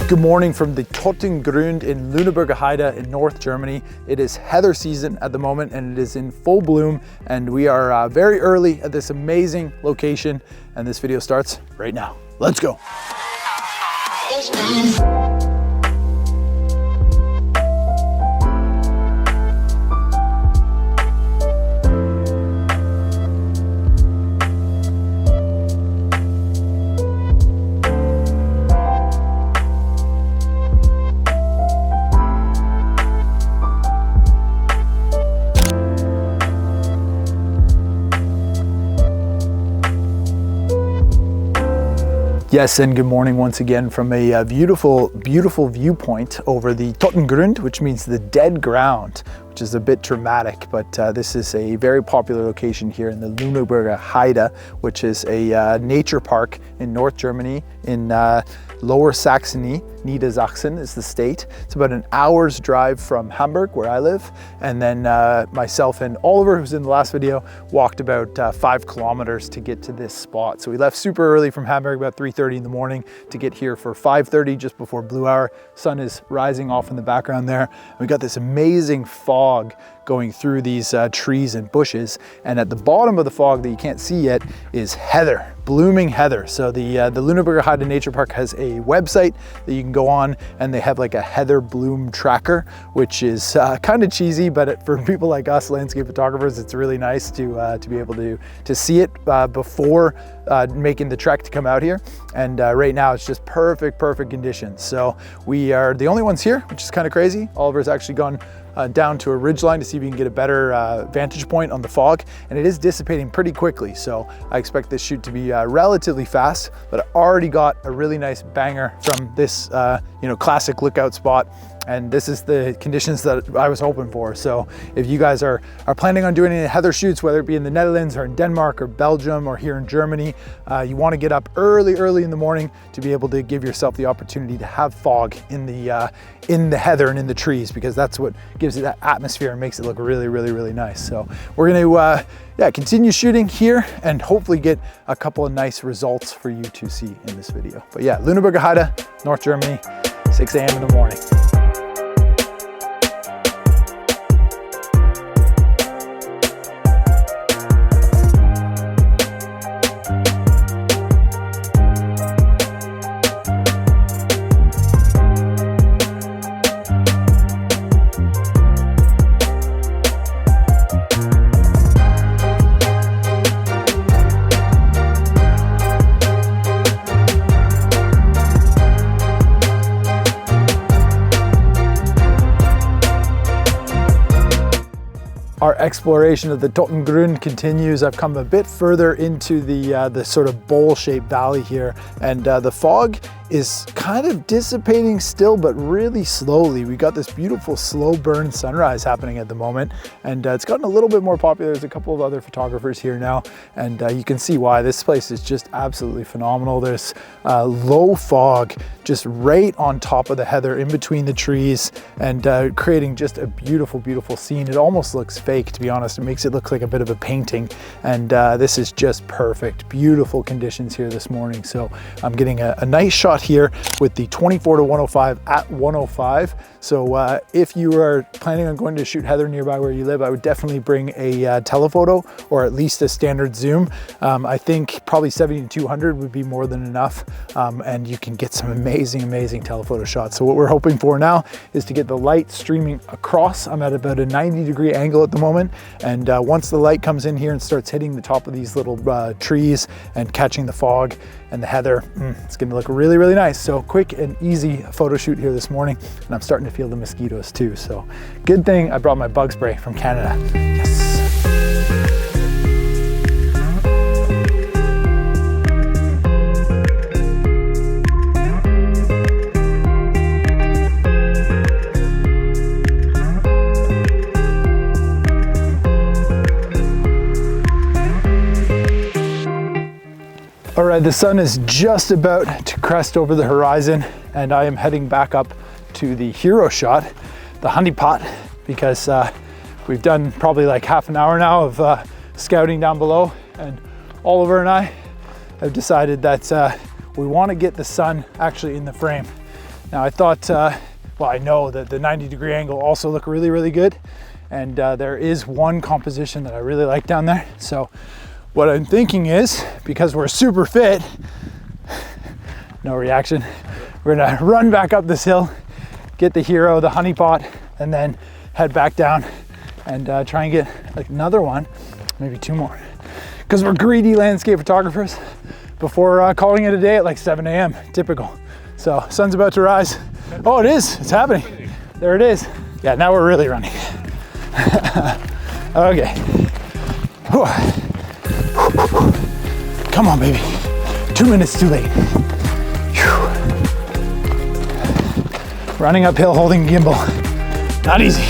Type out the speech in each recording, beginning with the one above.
Good morning from the Totengrund in Lüneburger Heide in North Germany. It is heather season at the moment and it is in full bloom, and we are very early at this amazing location, and this video starts right now. Let's go. Yes, and good morning once again from a beautiful viewpoint over the Totengrund, which means the dead ground, which is a bit dramatic, but this is a very popular location here in the Lüneburger Heide, which is a nature park in North Germany in Lower Saxony. Niedersachsen is the state. It's about an hour's drive from Hamburg, where I live, and then myself and Oliver, who's in the last video, walked about 5 kilometers to get to this spot. So we left super early from Hamburg, about 3:30 in the morning, to get here for 5:30, just before blue hour. Sun is rising off in the background there. We got this amazing fog going through these trees and bushes, and at the bottom of the fog that you can't see yet is heather, blooming heather. So the Lüneburger Heide Nature Park has a website that you can go on, and they have like a heather bloom tracker, which is kind of cheesy, but for people like us landscape photographers, it's really nice to be able to see it before making the trek to come out here. And right now it's just perfect conditions. So we are the only ones here, which is kind of crazy. Oliver's actually gone down to a ridgeline to see if we can get a better vantage point on the fog, and it is dissipating pretty quickly. So I expect this shoot to be relatively fast, but I already got a really nice banger from this classic lookout spot. And this is the conditions that I was hoping for. So if you guys are planning on doing any heather shoots, whether it be in the Netherlands or in Denmark or Belgium or here in Germany, you want to get up early in the morning to be able to give yourself the opportunity to have fog in the heather and in the trees, because that's what gives it that atmosphere and makes it look really nice. So we're going to continue shooting here and hopefully get a couple of nice results for you to see in this video. But yeah, Lüneburger Heide, North Germany, 6 a.m. in the morning. Our exploration of the Totengrund continues. I've come a bit further into the sort of bowl-shaped valley here, and the fog is kind of dissipating still, but really slowly. We got this beautiful slow burn sunrise happening at the moment, and it's gotten a little bit more popular. There's a couple of other photographers here now, and you can see why. This place is just absolutely phenomenal. There's low fog just right on top of the heather in between the trees, and creating just a beautiful scene. It almost looks fake, to be honest. It makes it look like a bit of a painting, and this is just perfect. Beautiful conditions here this morning. So I'm getting a nice shot here with the 24-105 at 105. So if you are planning on going to shoot heather nearby where you live, I would definitely bring a telephoto, or at least a standard zoom. I think probably 70-200 would be more than enough, and you can get some amazing telephoto shots. So what we're hoping for now is to get the light streaming across. I'm at about a 90-degree angle at the moment, and once the light comes in here and starts hitting the top of these little trees and catching the fog and the heather, it's gonna look really nice. So quick and easy photo shoot here this morning, and I'm starting to feel the mosquitoes too. So good thing I brought my bug spray from Canada. Yes. All right, the sun is just about to crest over the horizon, and I am heading back up to the hero shot, the honeypot, because we've done probably like half an hour now of scouting down below, and Oliver and I have decided that we want to get the sun actually in the frame. Now I thought, well, I know that the 90-degree angle also look really, really good. And there is one composition that I really like down there. So what I'm thinking is, because we're super fit, no reaction, we're gonna run back up this hill, get the hero, the honey pot, and then head back down and try and get like another one, maybe 2 more. Because we're greedy landscape photographers, before calling it a day at like 7 a.m. typical. So sun's about to rise. Oh, it is, it's happening. There it is. Yeah, now we're really running. Okay. Come on, baby. 2 minutes too late. Running uphill holding gimbal. Not easy.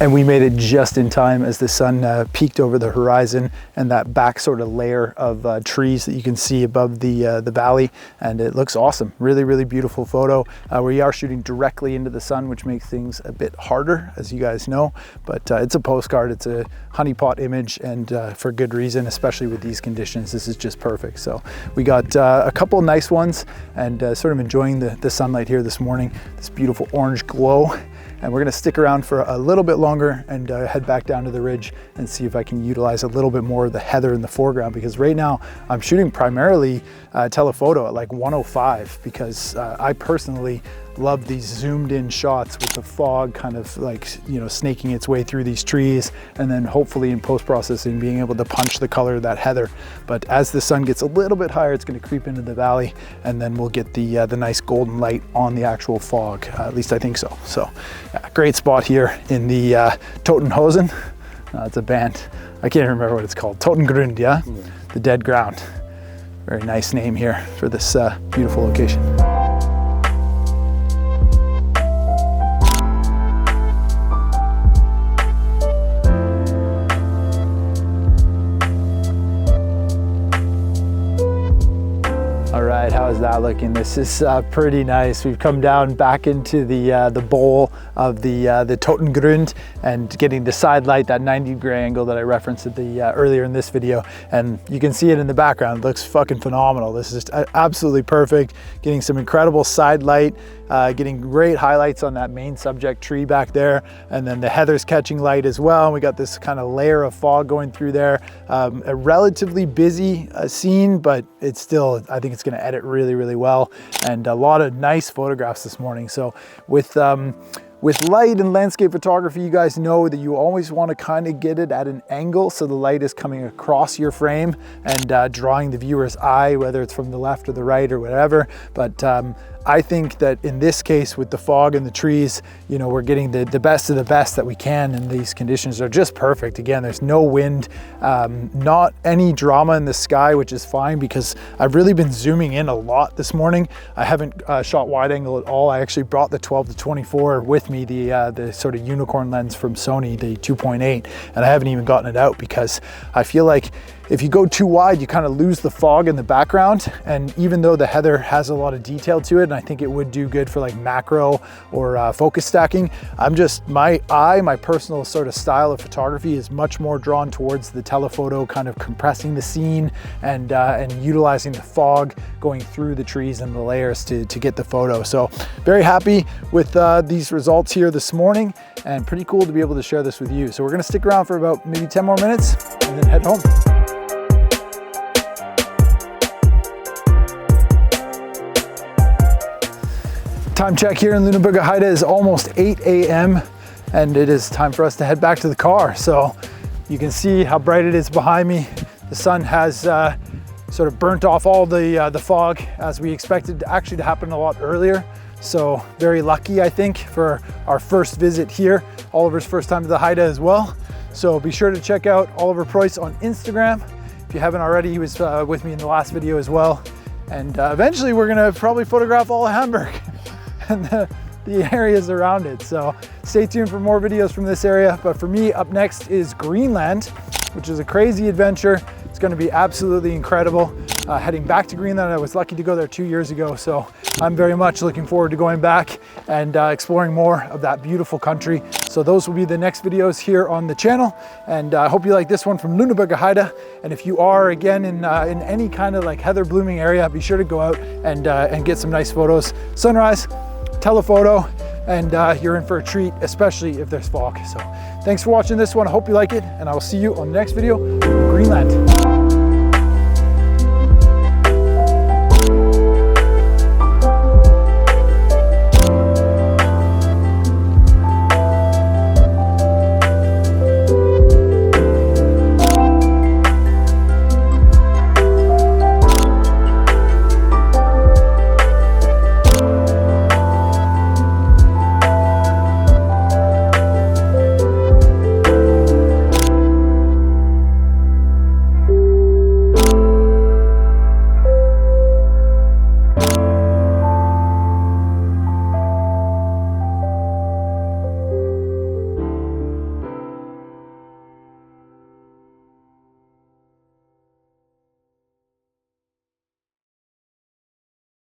And we made it just in time as the sun peaked over the horizon and that back sort of layer of trees that you can see above the valley. And it looks awesome. Really, really beautiful photo. We are shooting directly into the sun, which makes things a bit harder, as you guys know. But it's a postcard, it's a honeypot image, and for good reason, especially with these conditions, this is just perfect. So we got a couple nice ones, and sort of enjoying the sunlight here this morning, this beautiful orange glow. And we're gonna stick around for a little bit longer and head back down to the ridge and see if I can utilize a little bit more of the heather in the foreground, because right now I'm shooting primarily telephoto at like 105, because I personally love these zoomed in shots with the fog kind of like, you know, snaking its way through these trees, and then hopefully in post-processing being able to punch the color of that heather. But as the sun gets a little bit higher, it's going to creep into the valley, and then we'll get the nice golden light on the actual fog. At least I think so. So yeah, great spot here in the Totengrund. It's a band. I can't remember what it's called. Totengrund, yeah? The dead ground. Very nice name here for this beautiful location. All right, how is that looking? This is pretty nice. We've come down back into the bowl of the Totengrund and getting the side light, that 90-degree angle that I referenced at the earlier in this video, and you can see it in the background. It looks fucking phenomenal. This is just absolutely perfect. Getting some incredible side light, getting great highlights on that main subject tree back there, and then the heather's catching light as well. And we got this kind of layer of fog going through there. A relatively busy scene, but it's still, I think it's going to edit really, really well, and a lot of nice photographs this morning. So with light and landscape photography, you guys know that you always want to kind of get it at an angle so the light is coming across your frame and drawing the viewer's eye, whether it's from the left or the right or whatever. But I think that in this case, with the fog and the trees, you know, we're getting the best of the best that we can, and these conditions are just perfect. Again, there's no wind, not any drama in the sky, which is fine because I've really been zooming in a lot this morning. I haven't shot wide angle at all. I actually brought the 12-24 with me, the sort of unicorn lens from Sony, the 2.8, and I haven't even gotten it out because I feel like if you go too wide, you kind of lose the fog in the background. And even though the heather has a lot of detail to it, and I think it would do good for like macro or focus stacking, my personal sort of style of photography is much more drawn towards the telephoto, kind of compressing the scene and utilizing the fog going through the trees and the layers to get the photo. So very happy with these results here this morning, and pretty cool to be able to share this with you. So we're gonna stick around for about maybe 10 more minutes and then head home. Time check here in Lüneburger Heide is almost 8 a.m. and it is time for us to head back to the car. So you can see how bright it is behind me. The sun has sort of burnt off all the fog, as we expected actually to happen a lot earlier. So very lucky, I think, for our first visit here. Oliver's first time to the Heide as well. So be sure to check out Oliver Preuss on Instagram. If you haven't already, he was with me in the last video as well. And eventually we're gonna probably photograph all of Hamburg. And the areas around it. So stay tuned for more videos from this area. But for me, up next is Greenland, which is a crazy adventure. It's going to be absolutely incredible. Heading back to Greenland, I was lucky to go there 2 years ago, so I'm very much looking forward to going back and exploring more of that beautiful country. So those will be the next videos here on the channel, and I hope you like this one from Lüneburger Heide. And if you are again in any kind of like heather blooming area, be sure to go out and get some nice photos. Sunrise, telephoto, and you're in for a treat, especially if there's fog. So thanks for watching this one. I hope you like it, and I will see you on the next video, Greenland.